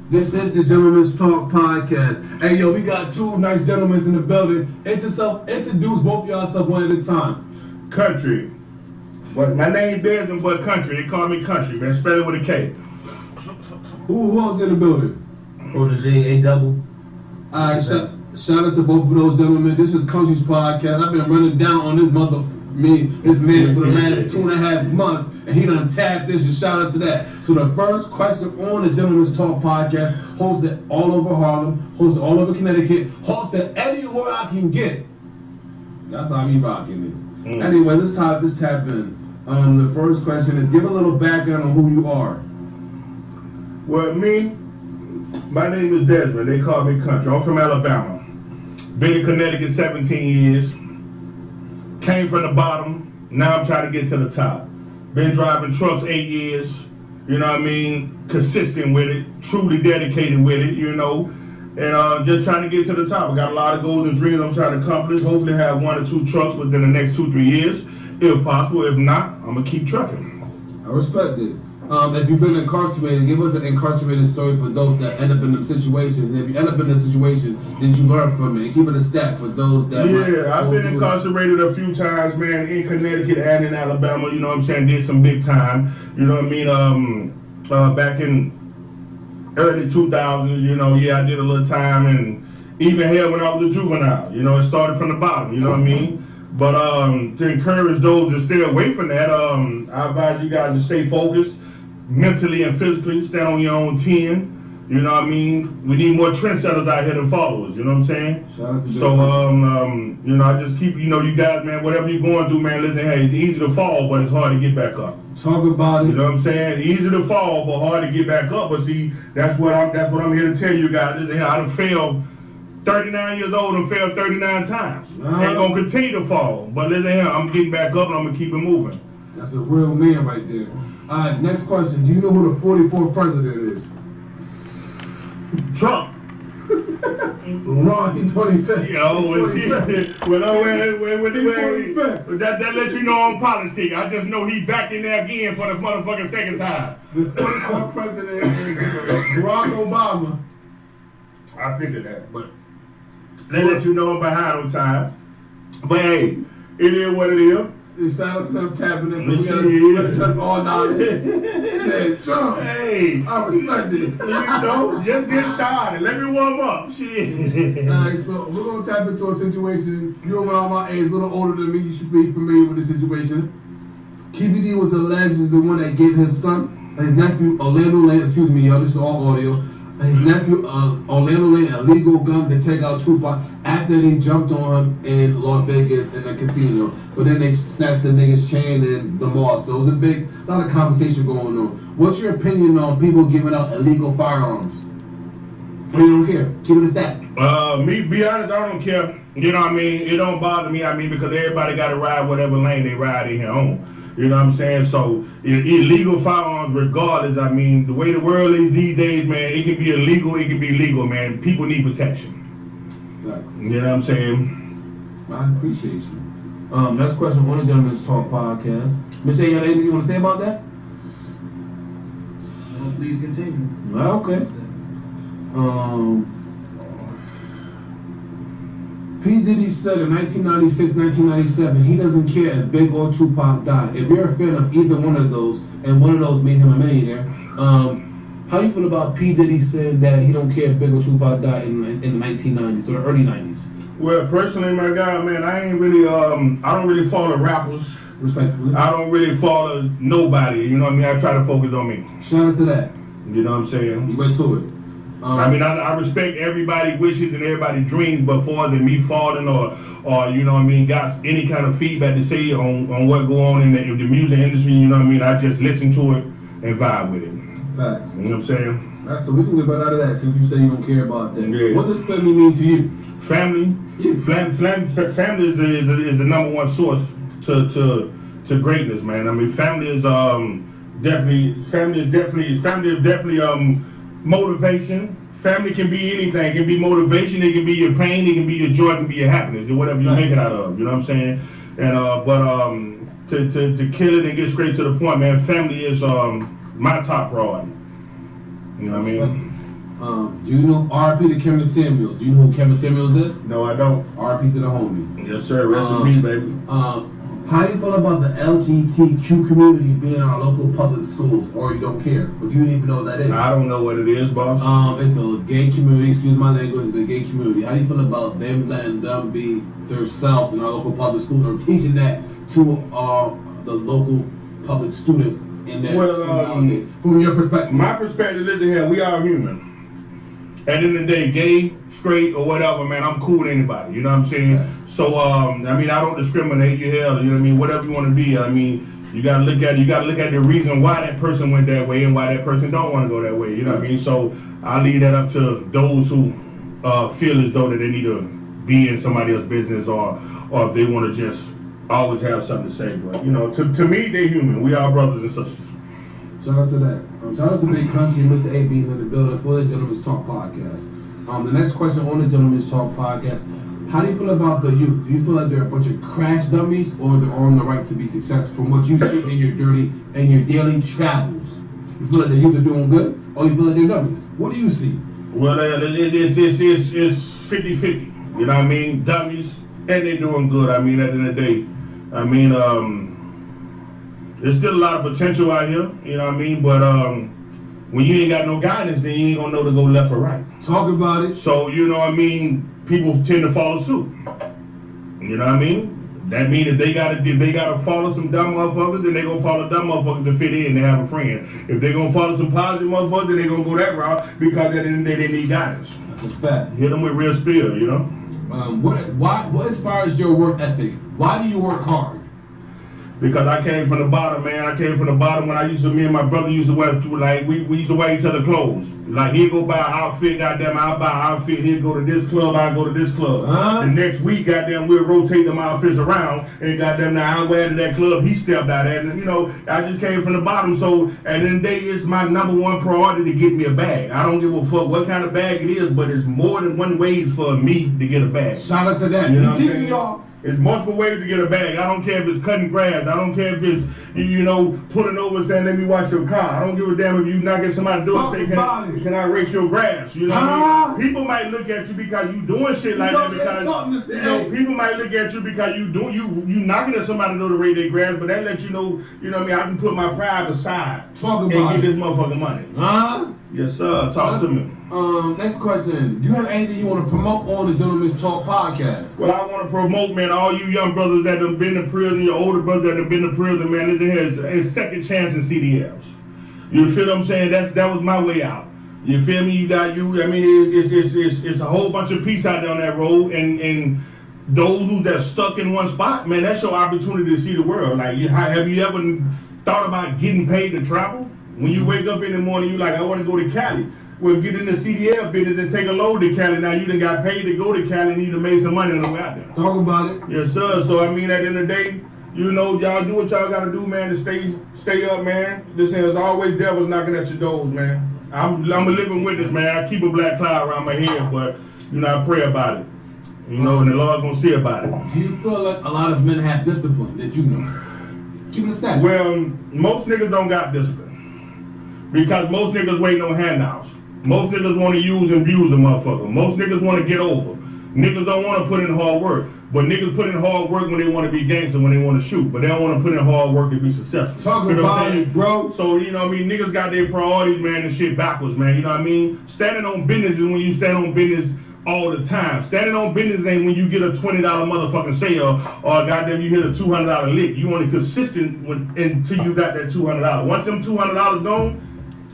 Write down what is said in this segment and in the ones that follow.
This is the Gentleman's Talk podcast. Hey, yo, we got two nice gentlemen in the building. Introduce both of y'all self one at a time. Kountry. But my name Desmond, but Kountry. They call me Kountry, man. Spell it with a K. Who else in the building? Protege, A double. Alright, shout out to both of those gentlemen. This is Country's podcast. I've been running down on this this man for the last 2.5 months, and he done tapped this, and shout out to that. So the first question on the Gentleman's Talk podcast, hosted all over Harlem, hosted all over Connecticut, hosted anywhere I can get. That's how we rocking it. Anyway, let's tap in. The first question is, give a little background on who you are. Well, my name is Desmond. They call me Kountry. I'm from Alabama. Been in Connecticut 17 years. Came from the bottom. Now I'm trying to get to the top. Been driving trucks 8 years. You know what I mean? Consistent with it. Truly dedicated with it, you know. And just trying to get to the top. I got a lot of goals and dreams I'm trying to accomplish. Hopefully have 1 or 2 trucks within the next 2-3 years. If possible. If not, I'm going to keep trucking. I respect it. If you've been incarcerated, give us an incarcerated story for those that end up in them situations. And if you end up in a situation, did you learn from it? And keep it a stat for those that I've been incarcerated a few times, man, in Connecticut and in Alabama. You know what I'm saying? Did some big time. You know what I mean? Back in early 2000s, you know, I did a little time, and even hell when I was a juvenile. You know, it started from the bottom. You know what I mean? But to encourage those to stay away from that, I advise you guys to stay focused. Mentally and physically, stand on your own 10. You know what I mean? We need more trendsetters out here than followers. You know what I'm saying? So, you know, I just keep, you know, you guys, man, whatever you're going through, man, listen, hey, it's easy to fall, but it's hard to get back up. Talk about it. You know what I'm saying? Easy to fall, but hard to get back up. But see, that's what I'm here to tell you guys. Listen, I done failed 39 years old and failed 39 times. Ain't gonna continue to fall. But listen here, I'm getting back up and I'm gonna keep it moving. That's a real man right there. Alright, next question. Do you know who the 44th president is? Trump. Wrong, he's 25th. That let you know on politics. I just know he back in there again for the motherfucking second time. The 44th president is Barack Obama. I figured that, but they let you know I'm behind on time. But hey, it is what it is. Shout out to them tapping in. We gotta touch all knowledge. Said Trump. Hey, I respect it. You know, just get started. Let me warm up. Shit. Alright, so we're gonna tap into a situation. You're around my age, a little older than me. You should be familiar with the situation. KBD was the one that gave his son, his nephew Orlando Lane. Excuse me, y'all. This is all audio. His nephew Orlando Lane a legal gun to take out Tupac after they jumped on him in Las Vegas in a casino. But then they snatched the nigga's chain in the mall. So it was a lot of competition going on. What's your opinion on people giving out illegal firearms? Or you don't care? Keep it a stat. Me, be honest, I don't care. You know what I mean? It don't bother me. I mean, because everybody got to ride whatever lane they ride in here on. You know what I'm saying? So, illegal firearms, regardless, I mean, the way the world is these days, man, it can be illegal, it can be legal, man. People need protection. Thanks. You know what I'm saying? I appreciate you. Next question on the Gentleman's Talk podcast. Mr. A, anything you want to say about that? Well, please continue. Okay. P. Diddy said in 1996, 1997, he doesn't care if Big or Tupac died. If you're a fan of either one of those, and one of those made him a millionaire, how do you feel about P. Diddy saying that he don't care if Big or Tupac died in the 1990s or the early 90s? Well, personally, my guy, man, I ain't really, I don't really follow rappers. Respectfully. I don't really follow nobody, you know what I mean? I try to focus on me. Shout out to that. You know what I'm saying? You went to it. I mean, I respect everybody's wishes and everybody's dreams, but for than me falling or you know what I mean, got any kind of feedback to say on what go on in the music industry, you know what I mean, I just listen to it and vibe with it. Facts. You know what I'm saying? Right, so we can get right out of that since you say you don't care about that. Yeah. What does family mean to you? Family? Yeah. Family is the number one source to greatness, man. I mean, family is definitely motivation. Family can be anything. It can be motivation. It can be your pain. It can be your joy. It can be your happiness. Or whatever you make it out of. You know what I'm saying? And to kill it and get straight to the point, man. Family is my top priority. You know what I mean? Do you know R.P. to Kevin Samuels? Do you know who Kevin Samuels is? No, I don't. R.P. to the homie. Yes, sir. Rest in peace, baby. How do you feel about the LGBTQ community being in our local public schools, or you don't care? But you don't even know what that is. I don't know what it is, boss. It's the gay community, excuse my language, the gay community. How do you feel about them letting them be themselves in our local public schools, or teaching that to the local public students in their from your perspective? My perspective is here, we are human. At the end of the day, gay, straight, or whatever, man, I'm cool with anybody. You know what I'm saying? Yeah. So, I mean, I don't discriminate. You know what I mean? Whatever you want to be. I mean, you gotta look at the reason why that person went that way and why that person don't want to go that way. You know what I mean? So I leave that up to those who feel as though that they need to be in somebody else's business, or if they want to just always have something to say. But you know, to me, they're human. We are brothers and sisters. Shout out to that. Shout out to Big Kountry, Mr. A being in the building for the Gentleman's Talk podcast. The next question on the Gentleman's Talk podcast: how do you feel about the youth? Do you feel like they're a bunch of crash dummies, or they're on the right to be successful from what you see in your daily travels? You feel like the youth are doing good, or you feel like they're dummies? What do you see? Well, it's 50-50. You know what I mean? Dummies, and they're doing good. I mean, at the end of the day, I mean, there's still a lot of potential out here. You know what I mean? But when you ain't got no guidance, then you ain't gonna know to go left or right. Talk about it. So, you know what I mean? People tend to follow suit. You know what I mean? That means if they gotta follow some dumb motherfuckers, then they gonna follow dumb motherfuckers to fit in and have a friend. If they gonna follow some positive motherfuckers, then they gonna go that route because at the end of the day they need guidance. That's a fact. Hit them with real spill, you know? What inspires your work ethic? Why do you work hard? Because I came from the bottom, man. I came from the bottom when me and my brother used to wear, like, we used to wear each other clothes. Like, he'd go buy an outfit, goddamn, I'll buy an outfit. He'd go to this club, I'll go to this club. The next week, goddamn, we'll rotate them outfits around. And goddamn, now I wear to that club, he stepped out at. And, you know, I just came from the bottom. So, at the end of the day, it's my number one priority to get me a bag. I don't give a fuck what kind of bag it is, but it's more than one way for me to get a bag. Shout out to that. You know He's teaching y'all. There's multiple ways to get a bag. I don't care if it's cutting grass. I don't care if it's, you know, pulling over and saying, let me wash your car. I don't give a damn if you not get somebody to do it and say, can I rake your grass? You know what I mean? People might look at you because you doing shit like that because, you know, people might look at you because you knocking at somebody to know to rake their grass, but that lets you know what I mean, I can put my pride aside and get this motherfucking money. Yes, sir. Talk to me. Next question. Do you have anything you want to promote on the Gentleman's Talk podcast? Well, I want to promote, man, all you young brothers that have been to prison, your older brothers that have been to prison, man, this is second chance in CDLs. You feel what I'm saying? That was my way out. You feel me? I mean, it's a whole bunch of peace out there on that road, and those who that stuck in one spot, man, that's your opportunity to see the world. Like, have you ever thought about getting paid to travel? When you wake up in the morning, you like, I want to go to Cali. Well, get in the CDL business and take a load to Cali. Now you done got paid to go to Cali and you done made some money on the way out there. Talk about it. Yes, sir. So, I mean, at the end of the day, you know, y'all do what y'all got to do, man, to stay up, man. Listen, there's always devils knocking at your doors, man. I'm a living witness, man. I keep a black cloud around my head, but, you know, I pray about it. You know, and the Lord gonna see about it. Do you feel like a lot of men have discipline that you know? Keep it a stat. Well, most niggas don't got discipline. Because most niggas waiting on handouts. Most niggas want to use and abuse a motherfucker. Most niggas want to get over. Niggas don't want to put in hard work. But niggas put in hard work when they want to be gangster, when they want to shoot. But they don't want to put in hard work to be successful. Talk about it, bro. So, you know what I mean? Niggas got their priorities, man, and shit backwards, man. You know what I mean? Standing on business is when you stand on business all the time. Standing on business ain't when you get a $20 motherfucking sale or goddamn you hit a $200 lick. You only consistent until you got that $200. Once them $200 gone,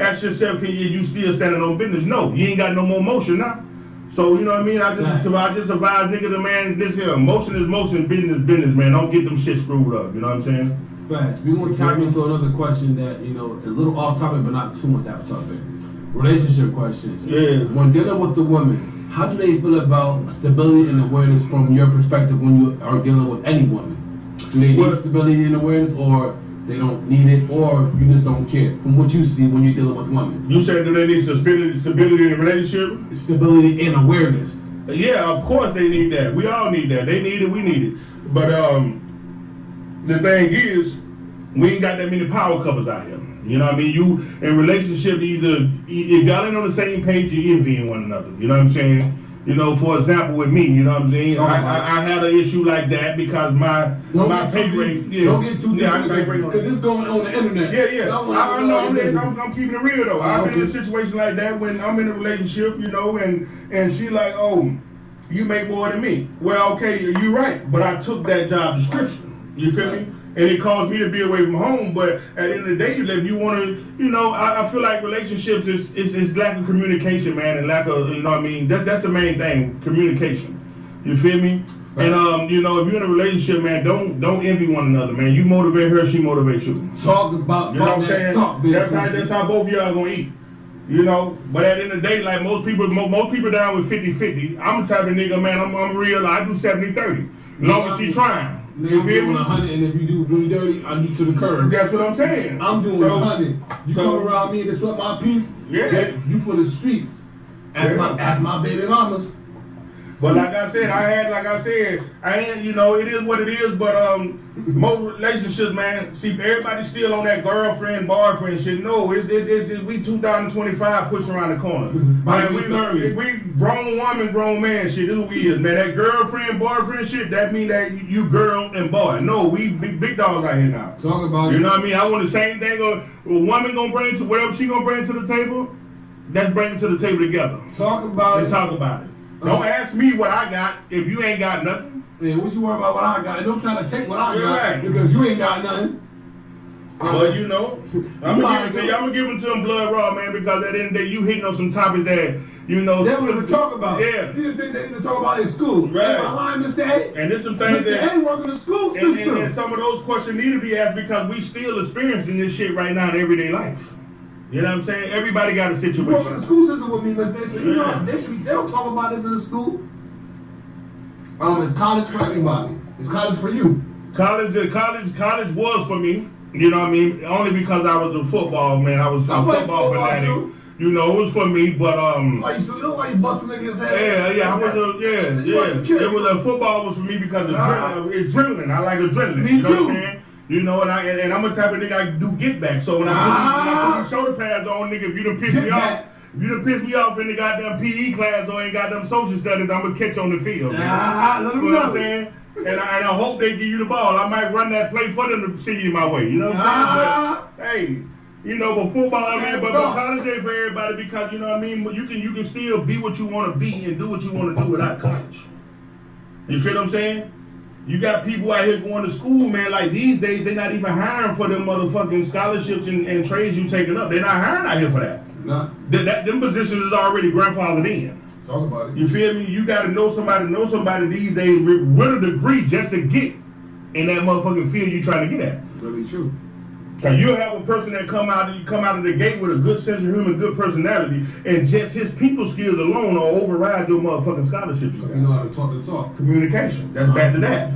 ask yourself, can you still standing on business? No, you ain't got no more motion now. So, you know what I mean? I just advise nigga the man, this here, motion is motion, business, man. Don't get them shit screwed up, you know what I'm saying? Facts. We want to tap into another question that, you know, is a little off topic, but not too much off topic. Relationship questions. Yeah. When dealing with the woman, how do they feel about stability and awareness from your perspective when you are dealing with any woman? Do they need stability and awareness, or they don't need it, or you just don't care from what you see when you're dealing with women? You said that they need stability in a relationship? Stability and awareness. Yeah, of course they need that. We all need that. They need it, we need it. But the thing is, we ain't got that many power couples out here. You know what I mean? You in relationship either if y'all ain't on the same page, you envying one another. You know what I'm saying? You know, for example, with me, you know what I'm saying? I had an issue like that because my pay grade. Yeah, don't get too deep because this going on the internet. Yeah. I know. I'm keeping it real though. I've been in a situation like that when I'm in a relationship, you know, and she like, oh, you make more than me. Well, okay, you're right, but I took that job description. You feel me? And it caused me to be away from home. But at the end of the day, if you want to, you know, I feel like relationships is lack of communication, man, and lack of, you know what I mean? That's the main thing, communication. You feel me? Right. And you know, if you're in a relationship, man, don't envy one another, man. You motivate her, she motivates you. Talk about, you know what I'm saying? That's how both of y'all gonna eat. You know, but at the end of the day, like most people down with 50-50. I'm the type of nigga, man. I'm real. I do 70-30. As long as she trying. You feel me? 100, and if you do really dirty, I need to the curb. That's what I'm saying. I'm doing 100. You come around me and disrupt my peace. Yeah. You for the streets. As my baby mamas. But like I said, I ain't, you know, it is what it is, but most relationships, man, see, everybody's still on that girlfriend, boyfriend shit. No, it's we 2025 pushing around the corner. Man, we grown woman, grown man shit. This is what we is, man. That girlfriend, boyfriend shit, that mean that you girl and boy. No, we big dogs out here now. Talk about it. You know what I mean? I want the same thing a woman gonna bring to whatever she gonna bring to the table, let's bring it to the table together. Talk about it. Don't ask me what I got if you ain't got nothing. Yeah, what you worry about what I got? And don't try to take what I got right. because you ain't got nothing. Well, you know, I'm gonna give it to you. I'm gonna give it to them blood raw, man, because at the end of the day, you hitting on some topics that, you know. That's what we talk about. Yeah. These are things they need to talk about in school. Right. Am I lying, Mr. A? And there's some things Mr. A working the school system. And some of those questions need to be asked because we still experiencing this shit right now in everyday life. You know what I'm saying? Everybody got a situation. You work in the school system with me, Mr. A. So you know, they don't talk about this in the school. It's college for everybody. It's college for you. College was for me. You know what I mean? Only because I was a football man. I was a football fanatic. You know, it was for me. But like you look like you busting niggas' head. Yeah. I was It was a football was for me because it's adrenaline. I like adrenaline. Me you know too. What I'm saying? You know, and I'm a type of nigga I do get back. So when I put my shoulder pads on, nigga, if you done piss me off. If you done piss me off in the goddamn PE class or ain't goddamn social studies, I'm gonna catch on the field. Let them know. You know what I'm saying? And I hope they give you the ball. I might run that play for them to see you my way. You know what I'm saying? But, hey, you know, but football, man, but college ain't for everybody because, you know what I mean? You can still be what you want to be and do what you want to do without college. You feel what I'm saying? You got people out here going to school, man, like these days, they're not even hiring for them motherfucking scholarships and trades you taking up. They're not hiring out here for that. Nah. Them positions is already grandfathered in. Talk about it. You feel me? You gotta know somebody these days with a degree just to get in that motherfucking field you trying to get at. Really true. Cause you'll have a person that come out of the gate with a good sense of humor, good personality, and just his people skills alone will override your motherfucking scholarship. You know how to talk the talk. Communication. That's back to that.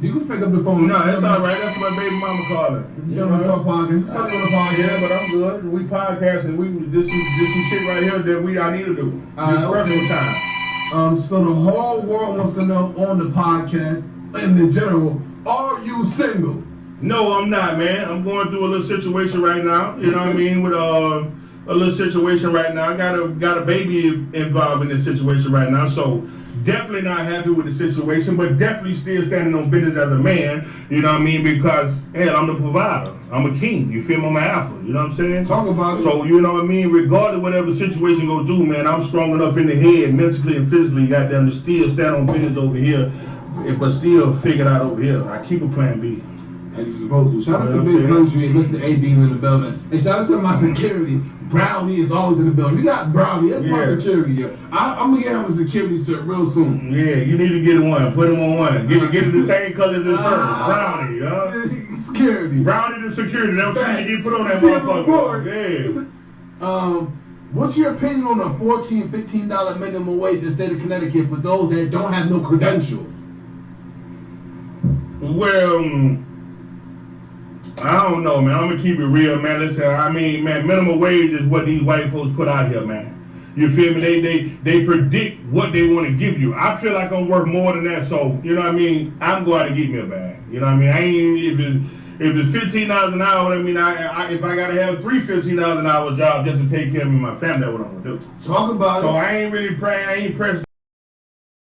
You can pick up the phone. No, that's all right. That's my baby mama calling. You know, talk podcast. Talk on the podcast. Yeah, but I'm good. We podcasting. This some shit right here that I need to do. This personal time. So the whole world wants to know on the podcast, and in general, are you single? No, I'm not, man. I'm going through a little situation right now. You know what I mean? With a little situation right now. I got a baby involved in this situation right now, so. Definitely not happy with the situation, but definitely still standing on business as a man, you know what I mean? Because, hell, I'm the provider. I'm a king. You feel me? I'm an alpha. You know what I'm saying? Talk about it. So, you know what I mean? Regardless of whatever the situation go do, man, I'm strong enough in the head, mentally and physically, goddamn, to still stand on business over here, but still figure it out over here. I keep a plan B. As you're supposed to. Shout out to Big Kountry and Mr. A being in the building. And shout out to my security. Brownie is always in the building. We got Brownie. That's my security. Yeah. I'm going to get him a security shirt real soon. Yeah, you need to get one. Put him on one. Get it the same color as the first. Brownie, Security. Brownie the security. That's what you get put on that motherfucker. Yeah. What's your opinion on a $14, $15 minimum wage in the state of Connecticut for those that don't have no credential? Well, I don't know, man. I'm gonna keep it real, man. Listen, I mean, man, minimum wage is what these white folks put out here, man. You feel me? They predict what they want to give you. I feel like I'm worth more than that, so you know what I mean. I'm going to get me a bag. You know what I mean? I ain't even If it's $15 an hour, I mean, if I gotta have three $15 an hour jobs just to take care of my family, that's what I'm gonna do. Talk about So it. I ain't really praying. I ain't pressed.